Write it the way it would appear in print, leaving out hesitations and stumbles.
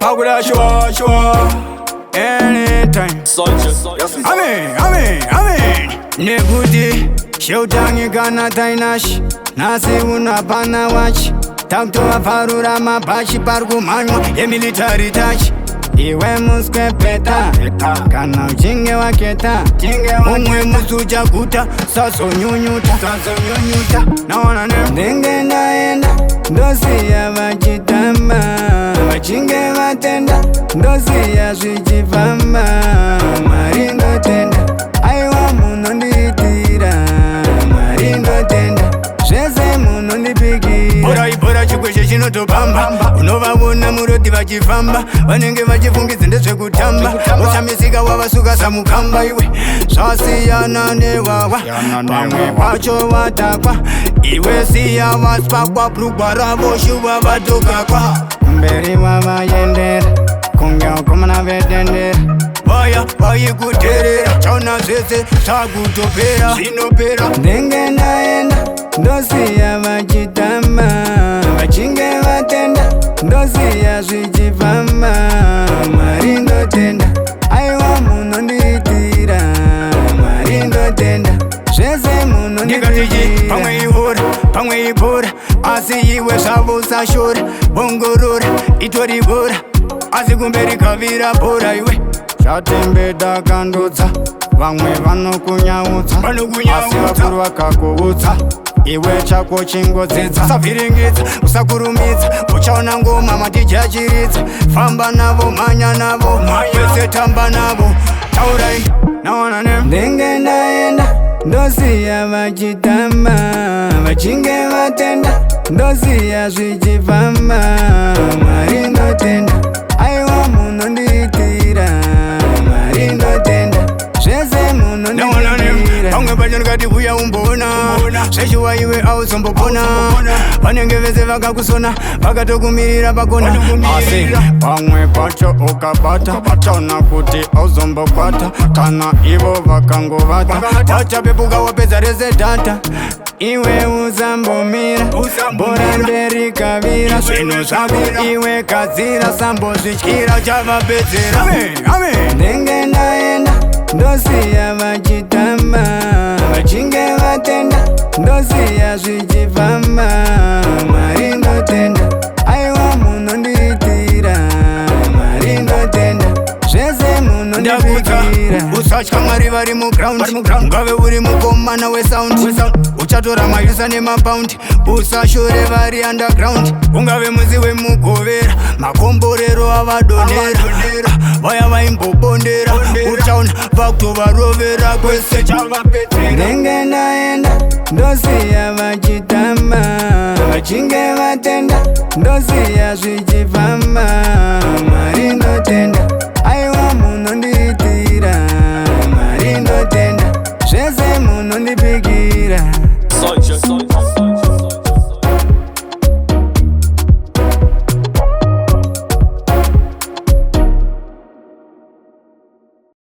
Pagoda sure anytime. Amen. Nebuti Shoutangi Gana Tainash Nasi Unapana watch Talk to a Farura Mapashi Pargumano a military touch. Iwe muskwe peta Kana uchinge waketa Umwe musuja kuta Saso nyunyuta Naona ne Ndenge naenda Ndosi ya wajitamba Wachinge watenda Ndosi ya swijifamba Marindo tenda Aiwa muno nditira Marindo tenda Sheze muno ndipiki Bora chikweshe chinotobamba Unovavona muroti vachifamba Vanenge vachifungize ndezvekutamba Usamisika wavasuka samukamba iwe Zvasiyana newawa Pamwe pacho watakwa Iwe siya vaspa kwa brugwa ravo shuva vatokakwa Mberi wavayendera Kunga ukomana vedendera Vaya vayikuterera Chauna zvese zvakutopera Zvinopera Ndenge naenda Ndosiya vachitamba Vachinge vatenda Ndosiya zvichifamba Mwari ndotenda Aiwa munonditira Mwari ndotenda Zvese munonditira Pamwe ihora, pamwe ibora Asi iwe zvavo usashora Bongorora, itori bora Asi kumberi kavira bora iwe Zvatembeda kandodza Vamwe vanokunyautsa Asi vakuru vakakuutsa Iwe chako chingodzidza Usavhiringidza, usakurumidza Uchaona ngoma matija achiridza Famba navo, manya navo Kwese tamba navo Taurai, naona ne Ndenge ndaenda Ndosiya vachitamba Vachinge vatenda Ndosiya zvichifamba Mwari ndotenda Aiwa munonditira Mwari ndotenda Zvese munonditira Pamwe pacho ndikati uya umbona Zveshuwa iwe auzombopona Vanenge vese vakakusona Vakatokumirira pakona Asi pamwe pacho ukabata Chaona kuti auzombokwata Kana ivo vakangovata Vachapepuka wapedza rese data Iwe uzambomira Bora mberi kavira Zvinhu zvako iwe kadzira Sambozvityira chavapedzera Ndenge ndaenda Ndosiya vachitamba Vachinge vatenda Ndosiya zvichifamba Mwari ndotenda Aiwa munonditira Mwari ndotenda Zvese munondipikira Usatya Mwari vari muground Ungave uri mukomana wesound Uchatora mayusa nemapaundi Usashure vari underground Ungave muzi wemugovera Makomborero avadonera Vaya vaimbobondera Uchaona vakutovarovera kwese chavapetera Ndenge ndaenda Ndosiya vachitamba Vachinge vatenda Ndosiya zvichi